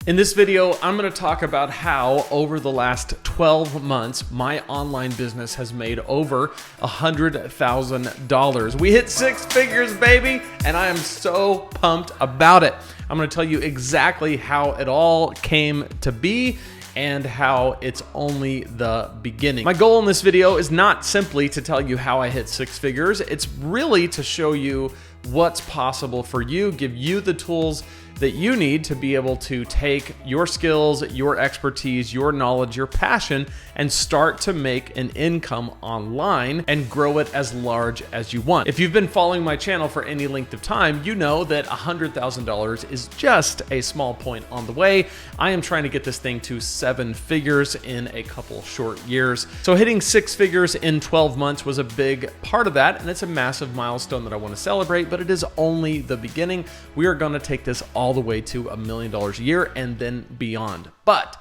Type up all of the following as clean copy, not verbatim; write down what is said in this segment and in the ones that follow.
In this video, I'm going to talk about how over the last 12 months, my online business has made over $100,000. We hit six figures, baby, and I am so pumped about it. I'm going to tell you exactly how it all came to be and how it's only the beginning. My goal in this video is not simply to tell you how I hit six figures. It's really to show you what's possible for you, give you the tools that you need to be able to take your skills, your expertise, your knowledge, your passion, and start to make an income online and grow it as large as you want. If you've been following my channel for any length of time, you know that $100,000 is just a small point on the way. I am trying to get this thing to seven figures in a couple short years. So hitting six figures in 12 months was a big part of that, and it's a massive milestone that I want to celebrate, but it is only the beginning. We are going to take this all the way to $1 million a year and then beyond. But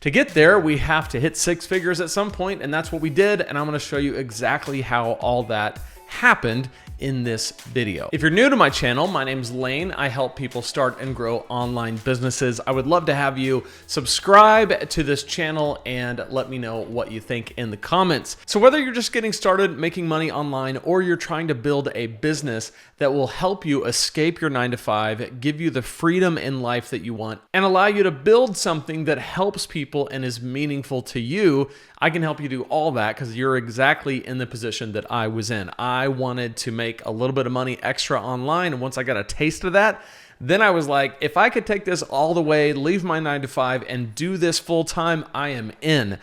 to get there, we have to hit six figures at some point, and that's what we did, and I'm going to show you exactly how all that happened in this video. If you're new to my channel, my name's Lane. I help people start and grow online businesses. I would love to have you subscribe to this channel and let me know what you think in the comments. So whether you're just getting started making money online or you're trying to build a business that will help you escape your 9-to-5, give you the freedom in life that you want, and allow you to build something that helps people and is meaningful to you, I can help you do all that because you're exactly in the position that I was in. I wanted to make a little bit of money extra online, and once I got a taste of that, then I was like, if I could take this all the way, leave my 9-to-5 and do this full time, I am in.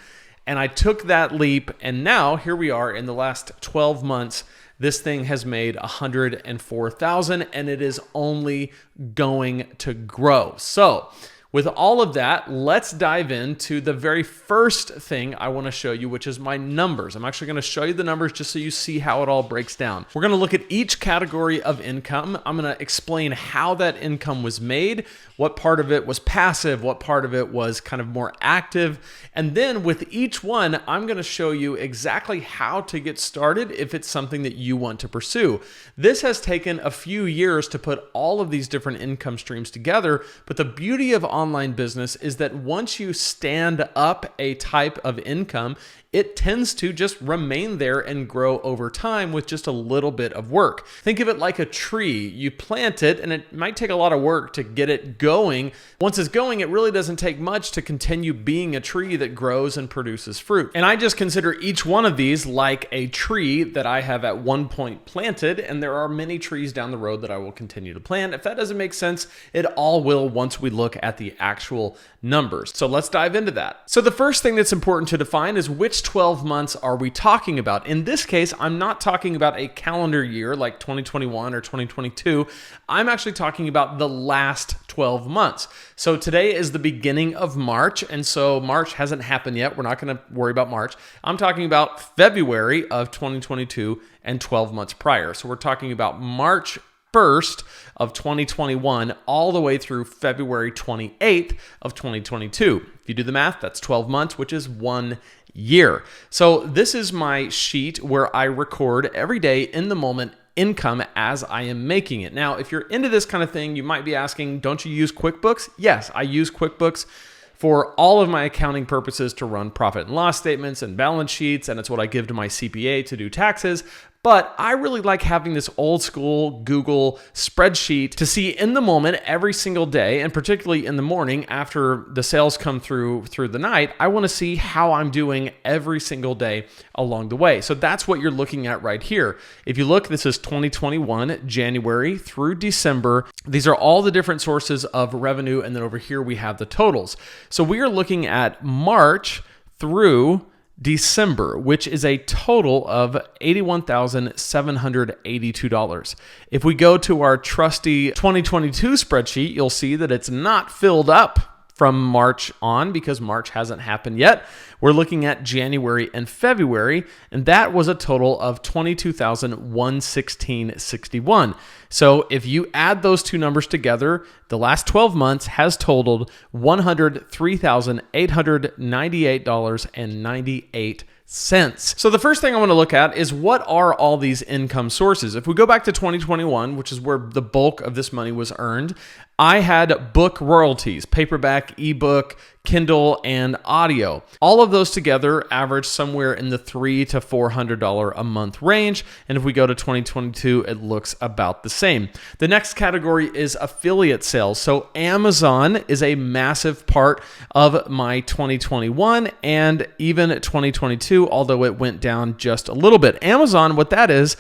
And I took that leap, and now here we are in the last 12 months. This thing has made $104,000 and it is only going to grow. So with all of that, let's dive into the very first thing I want to show you, which is my numbers. I'm actually going to show you the numbers just so you see how it all breaks down. We're going to look at each category of income. I'm going to explain how that income was made, what part of it was passive, what part of it was kind of more active. And then with each one, I'm going to show you exactly how to get started if it's something that you want to pursue. This has taken a few years to put all of these different income streams together, but the beauty of online business is that once you stand up a type of income, it tends to just remain there and grow over time with just a little bit of work. Think of it like a tree. You plant it and it might take a lot of work to get it going. Once it's going, it really doesn't take much to continue being a tree that grows and produces fruit. And I just consider each one of these like a tree that I have at one point planted, and there are many trees down the road that I will continue to plant. If that doesn't make sense, it all will once we look at the actual numbers. So let's dive into that. So the first thing that's important to define is which 12 months are we talking about? In this case, I'm not talking about a calendar year like 2021 or 2022. I'm actually talking about the last 12 months. So today is the beginning of March, and so March hasn't happened yet. We're not going to worry about March. I'm talking about February of 2022 and 12 months prior. So we're talking about March 1st of 2021 all the way through February 28th of 2022. If you do the math, that's 12 months, which is 1 year. So this is my sheet where I record every day in the moment income as I am making it. Now, if you're into this kind of thing, you might be asking, don't you use QuickBooks? Yes, I use QuickBooks for all of my accounting purposes to run profit and loss statements and balance sheets, and it's what I give to my CPA to do taxes. But I really like having this old school Google spreadsheet to see in the moment every single day, and particularly in the morning after the sales come through the night. I want to see how I'm doing every single day along the way. So that's what you're looking at right here. If you look, this is 2021, January through December. These are all the different sources of revenue, and then over here we have the totals. So we are looking at March through December, which is a total of $81,782. If we go to our trusty 2022 spreadsheet, you'll see that it's not filled up from March on because March hasn't happened yet. We're looking at January and February, and that was a total of $22,116.61. So if you add those two numbers together, the last 12 months has totaled $103,898.98. So the first thing I want to look at is what are all these income sources? If we go back to 2021, which is where the bulk of this money was earned, I had book royalties, paperback, ebook, Kindle, and audio. All of those together average somewhere in the $300 to $400 a month range. And if we go to 2022, it looks about the same. The next category is affiliate sales. So Amazon is a massive part of my 2021 and even 2022, although it went down just a little bit. Amazon, what that is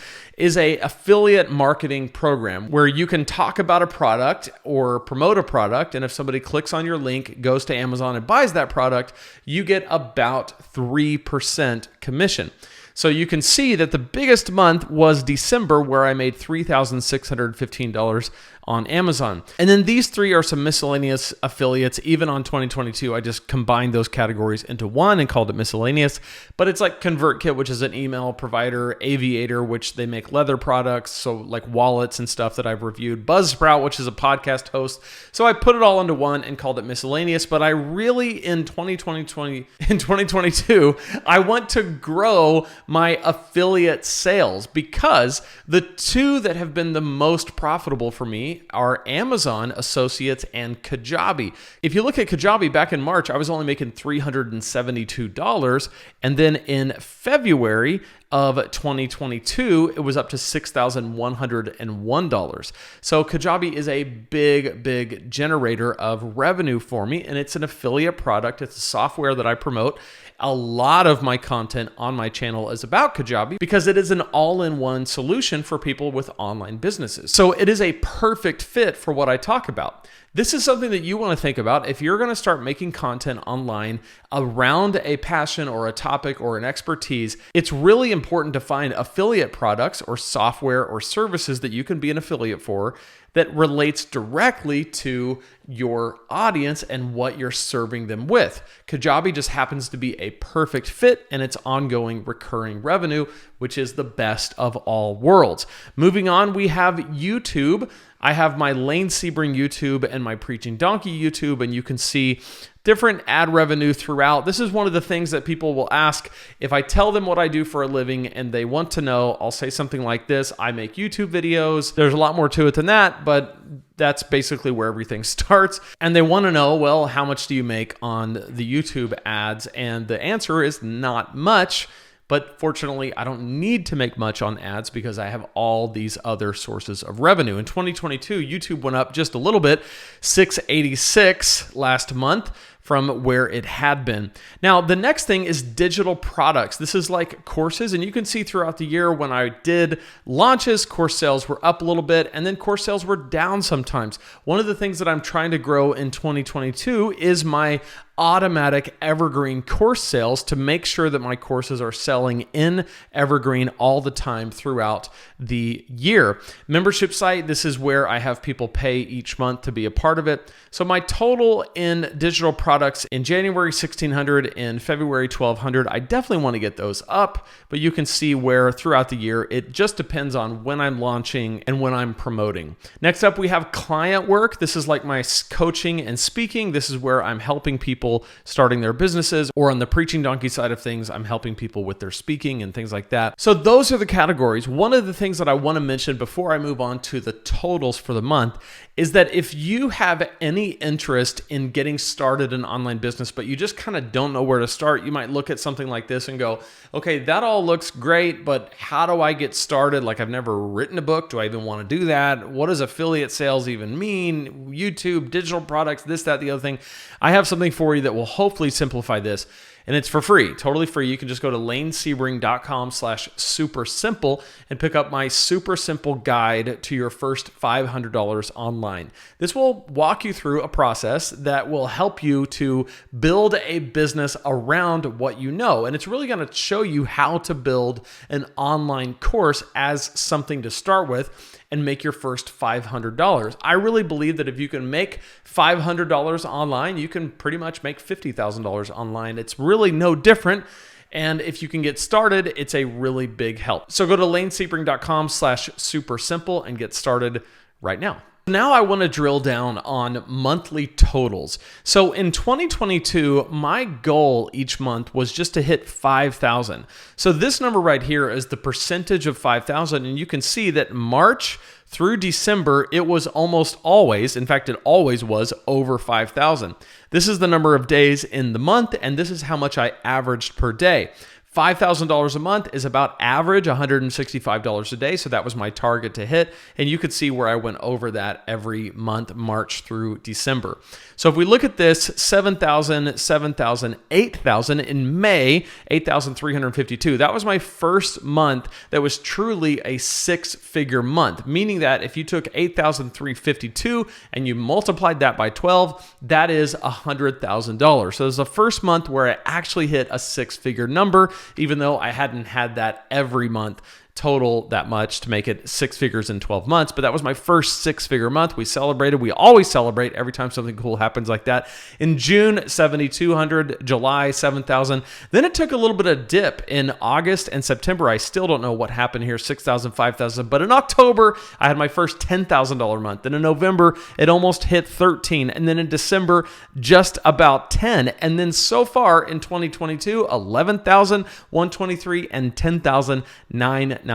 a affiliate marketing program where you can talk about a product or promote a product. And if somebody clicks on your link, goes to Amazon and buys that product, you get about 3% commission. So you can see that the biggest month was December, where I made $3,615 on Amazon. And then these three are some miscellaneous affiliates. Even on 2022, I just combined those categories into one and called it miscellaneous. But it's like ConvertKit, which is an email provider, Aviator, which they make leather products, so like wallets and stuff that I've reviewed, Buzzsprout, which is a podcast host. So I put it all into one and called it miscellaneous. But I really, in 2022, I want to grow my affiliate sales, because the two that have been the most profitable for me are Amazon Associates and Kajabi. If you look at Kajabi, back in March, I was only making $372. And then in February of 2022, it was up to $6,101. So Kajabi is a big generator of revenue for me, and it's an affiliate product. It's a software that I promote. A lot of my content on my channel is about Kajabi because it is an all-in-one solution for people with online businesses. So it is a perfect fit for what I talk about. This is something that you want to think about if you're going to start making content online around a passion or a topic or an expertise. It's really important to find affiliate products or software or services that you can be an affiliate for that relates directly to your audience and what you're serving them with. Kajabi just happens to be a perfect fit, and it's ongoing recurring revenue, which is the best of all worlds. Moving on, we have YouTube. I have my Lane Sebring YouTube and my Preaching Donkey YouTube, and you can see different ad revenue throughout. This is one of the things that people will ask. If I tell them what I do for a living and they want to know, I'll say something like this: I make YouTube videos. There's a lot more to it than that, but that's basically where everything starts. And they want to know, well, how much do you make on the YouTube ads? And the answer is not much. But fortunately, I don't need to make much on ads because I have all these other sources of revenue. In 2022, YouTube went up just a little bit, $686 last month from where it had been. Now, the next thing is digital products. This is like courses, and you can see throughout the year when I did launches, course sales were up a little bit, and then course sales were down sometimes. One of the things that I'm trying to grow in 2022 is my automatic evergreen course sales, to make sure that my courses are selling in evergreen all the time throughout the year. Membership site, this is where I have people pay each month to be a part of it. So my total in digital products in January, $1,600, in February, $1,200. I definitely want to get those up, but you can see where throughout the year, it just depends on when I'm launching and when I'm promoting. Next up, we have client work. This is like my coaching and speaking. This is where I'm helping people starting their businesses, or on the Preaching Donkey side of things, I'm helping people with their speaking and things like that. So those are the categories. One of the things that I want to mention before I move on to the totals for the month is that if you have any interest in getting started in online business, but you just kind of don't know where to start, you might look at something like this and go, okay, that all looks great, but how do I get started? Like, I've never written a book. Do I even want to do that? What does affiliate sales even mean? YouTube, digital products, this, that, the other thing. I have something for you that will hopefully simplify this. And it's for free, totally free. You can just go to lanesebring.com/supersimple and pick up my super simple guide to your first $500 online. This will walk you through a process that will help you to build a business around what you know. And it's really going to show you how to build an online course as something to start with and make your first $500. I really believe that if you can make $500 online, you can pretty much make $50,000 online. It's really no different. And if you can get started, it's a really big help. So go to lanesebring.com/supersimple and get started right now. Now I want to drill down on monthly totals. So in 2022, my goal each month was just to hit 5,000. So this number right here is the percentage of 5,000. And you can see that March through December, it was almost always, in fact, it always was over 5,000. This is the number of days in the month, and this is how much I averaged per day. $5,000 a month is about average $165 a day. So that was my target to hit. And you could see where I went over that every month, March through December. So if we look at this, 7,000, 7,000, 8,000 in May, 8,352. That was my first month that was truly a six-figure month, meaning that if you took 8,352 and you multiplied that by 12, that is $100,000. So it was the first month where I actually hit a six-figure number, even though I hadn't had that every month total that much to make it six figures in 12 months. But that was my first six-figure month. We celebrated. We always celebrate every time something cool happens like that. In June, 7,200, July, 7,000. Then it took a little bit of dip in August and September. I still don't know what happened here, 6,000, 5,000. But in October, I had my first $10,000 month. Then in November, it almost hit 13. And then in December, just about 10. And then so far in 2022, 11,123 and 10,993.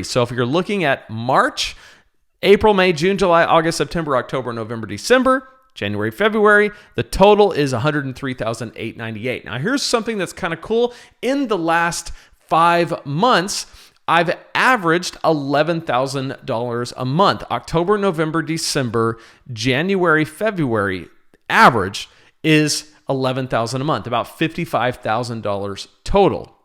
So if you're looking at March, April, May, June, July, August, September, October, November, December, January, February, the total is 103,898. Now here's something that's kind of cool. In the last 5 months, I've averaged $11,000 a month. October, November, December, January, February, average is $11,000 a month, about $55,000 total.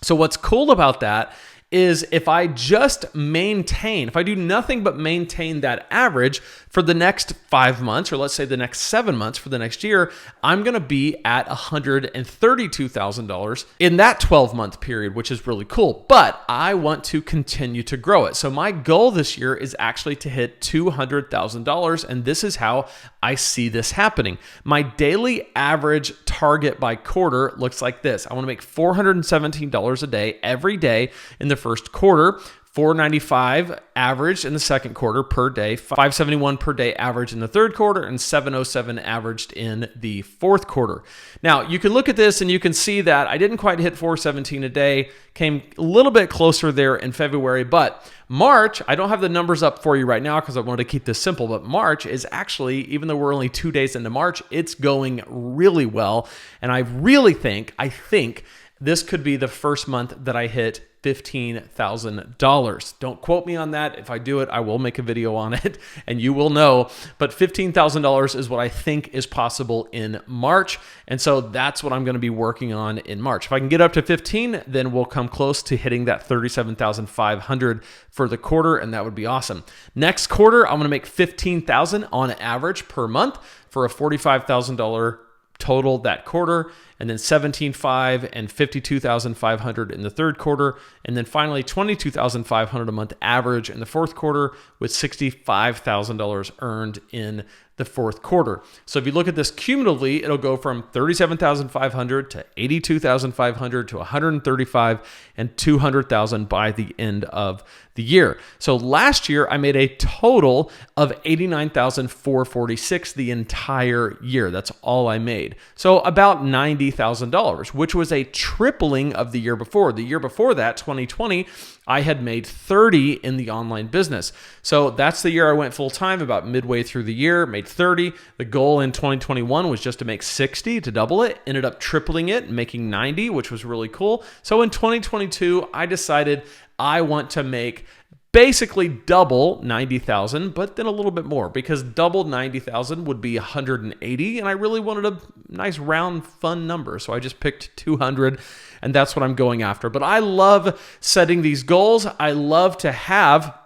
So what's cool about that is if I just maintain, if I do nothing but maintain that average for the next 5 months, or let's say the next 7 months for the next year, I'm going to be at $132,000 in that 12-month period, which is really cool. But I want to continue to grow it. So my goal this year is actually to hit $200,000, and this is how I see this happening. My daily average target by quarter looks like this. I want to make $417 a day every day in the first quarter, $495 averaged in the second quarter per day, $571 per day average in the third quarter, and $707 averaged in the fourth quarter. Now, you can look at this and you can see that I didn't quite hit $417 a day, came a little bit closer there in February, but March, I don't have the numbers up for you right now because I wanted to keep this simple, but March is actually, even though we're only 2 days into March, it's going really well. And I think this could be the first month that I hit $15,000. Don't quote me on that. If I do it, I will make a video on it and you will know. But $15,000 is what I think is possible in March. And so that's what I'm going to be working on in March. If I can get up to 15, then we'll come close to hitting that 37,500 for the quarter. And that would be awesome. Next quarter, I'm going to make 15,000 on average per month for a $45,000 total that quarter, and then 17,500 and 52,500 in the third quarter, and then finally 22,500 a month average in the fourth quarter with $65,000 earned in the fourth quarter. So if you look at this cumulatively, it'll go from 37,500 to 82,500 to 135 and 200,000 by the end of the year. So last year I made a total of 89,446 the entire year. That's all I made. So about $90,000, which was a tripling of the year before. The year before that, 2020, I had made 30 in the online business. So that's the year I went full time, about midway through the year, made 30. The goal in 2021 was just to make 60 to double it, ended up tripling it, making 90, which was really cool. So in 2022, I decided I want to make basically double 90,000, but then a little bit more, because double 90,000 would be 180, and I really wanted a nice round fun number. So I just picked 200, and that's what I'm going after. But I love setting these goals. I love to have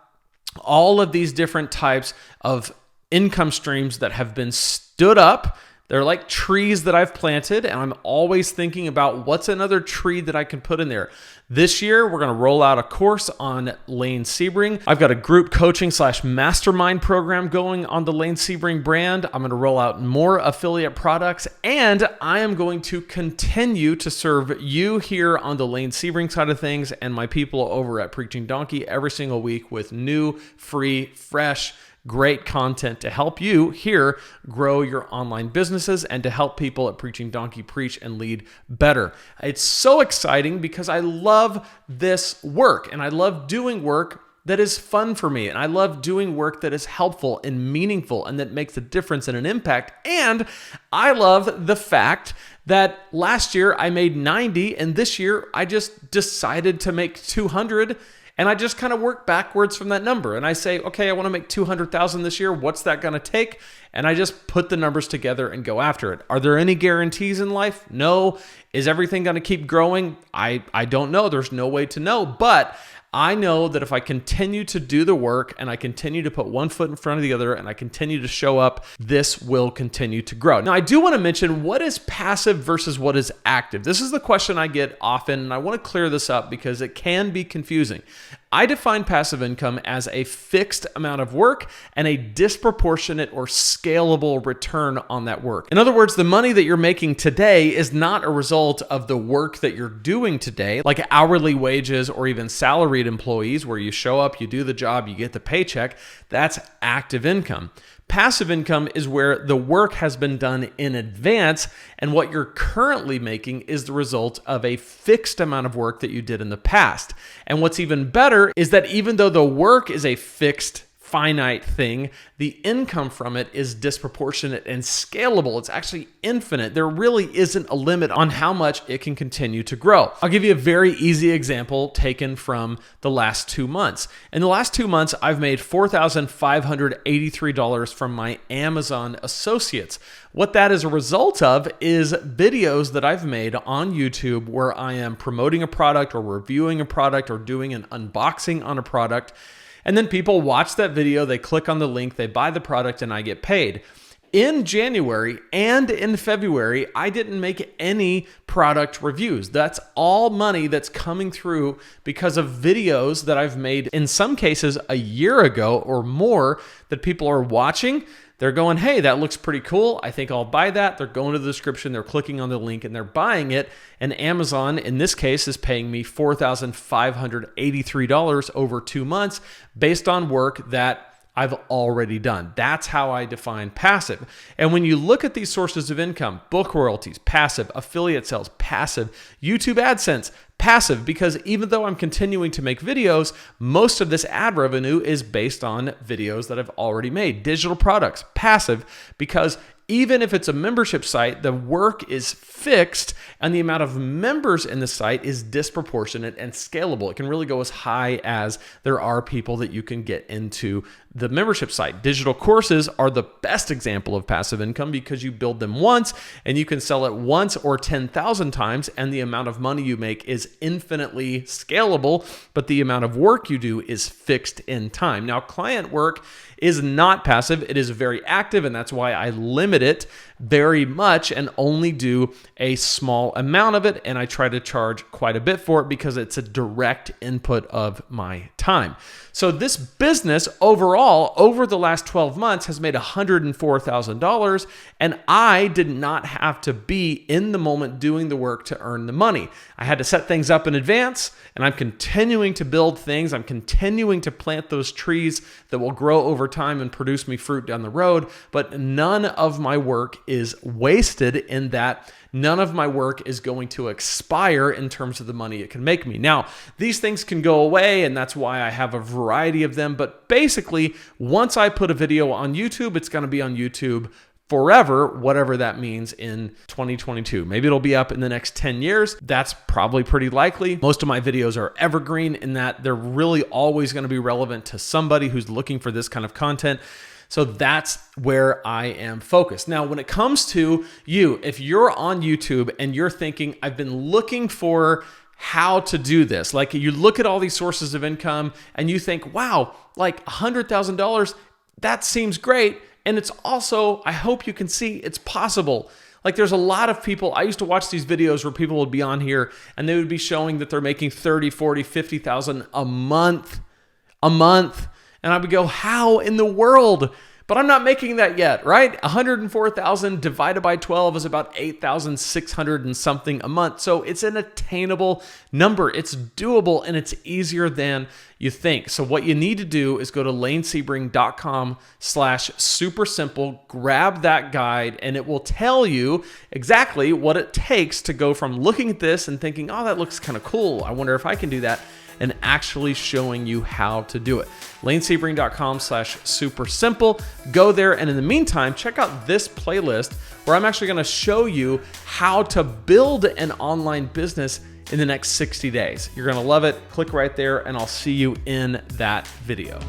all of these different types of income streams that have been stood up. They're like trees that I've planted, and I'm always thinking about what's another tree that I can put in there. This year, we're going to roll out a course on Lane Sebring. I've got a group coaching / mastermind program going on the Lane Sebring brand. I'm going to roll out more affiliate products, and I am going to continue to serve you here on the Lane Sebring side of things and my people over at Preaching Donkey every single week with new, free, fresh, great content to help you here grow your online businesses and to help people at Preaching Donkey preach and lead better. It's so exciting because I love this work and I love doing work that is fun for me. And I love doing work that is helpful and meaningful and that makes a difference and an impact. And I love the fact that last year I made 90 and this year I just decided to make 200. And I just kind of work backwards from that number. And I say, okay, I want to make 200,000 this year. What's that going to take? And I just put the numbers together and go after it. Are there any guarantees in life? No. Is everything going to keep growing? I don't know. There's no way to know. But I know that if I continue to do the work and I continue to put one foot in front of the other and I continue to show up, this will continue to grow. Now, I do want to mention what is passive versus what is active. This is the question I get often, and I want to clear this up because it can be confusing. I define passive income as a fixed amount of work and a disproportionate or scalable return on that work. In other words, the money that you're making today is not a result of the work that you're doing today, like hourly wages or even salaried employees where you show up, you do the job, you get the paycheck. That's active income. Passive income is where the work has been done in advance, and what you're currently making is the result of a fixed amount of work that you did in the past. And what's even better is that even though the work is a fixed, finite thing, the income from it is disproportionate and scalable. It's actually infinite. There really isn't a limit on how much it can continue to grow. I'll give you a very easy example taken from the last 2 months. In the last 2 months, I've made $4,583 from my Amazon associates. What that is a result of is videos that I've made on YouTube where I am promoting a product or reviewing a product or doing an unboxing on a product. And then people watch that video, they click on the link, they buy the product, and I get paid. In January and in February, I didn't make any product reviews. That's all money that's coming through because of videos that I've made, in some cases a year ago or more, that people are watching. They're going, hey, that looks pretty cool. I think I'll buy that. They're going to the description, they're clicking on the link, and they're buying it. And Amazon, in this case, is paying me $4,583 over 2 months based on work that I've already done. That's how I define passive. And when you look at these sources of income, book royalties, passive, affiliate sales, passive, YouTube AdSense, passive, because even though I'm continuing to make videos, most of this ad revenue is based on videos that I've already made. Digital products, passive, because even if it's a membership site, the work is fixed and the amount of members in the site is disproportionate and scalable. It can really go as high as there are people that you can get into the membership site. Digital courses are the best example of passive income because you build them once and you can sell it once or 10,000 times, and the amount of money you make is infinitely scalable, but the amount of work you do is fixed in time. Now, client work is not passive. It is very active, and that's why I limit it very much and only do a small amount of it, and I try to charge quite a bit for it because it's a direct input of my time. So this business overall over the last 12 months has made $104,000, and I did not have to be in the moment doing the work to earn the money. I had to set things up in advance, and I'm continuing to build things. I'm continuing to plant those trees that will grow over time and produce me fruit down the road, but none of my work is wasted in that. None of my work is going to expire in terms of the money it can make me. Now, these things can go away, and that's why I have a variety of them. But basically, once I put a video on YouTube, it's going to be on YouTube forever, whatever that means in 2022. Maybe it'll be up in the next 10 years. That's probably pretty likely. Most of my videos are evergreen in that they're really always going to be relevant to somebody who's looking for this kind of content. So that's where I am focused. Now, when it comes to you, if you're on YouTube and you're thinking, I've been looking for how to do this, like you look at all these sources of income and you think, wow, like $100,000, that seems great. And it's also, I hope you can see it's possible. Like there's a lot of people, I used to watch these videos where people would be on here and they would be showing that they're making 30, 40, 50,000 a month. And I would go, how in the world? But I'm not making that yet, right? 104,000 divided by 12 is about 8,600 and something a month. So it's an attainable number. It's doable and it's easier than you think. So what you need to do is go to lanesebring.com/super simple, grab that guide, and it will tell you exactly what it takes to go from looking at this and thinking, oh, that looks kind of cool. I wonder if I can do that, and actually showing you how to do it. lanesebring.com/super simple. Go there, and in the meantime, check out this playlist where I'm actually going to show you how to build an online business in the next 60 days. You're going to love it. Click right there, and I'll see you in that video.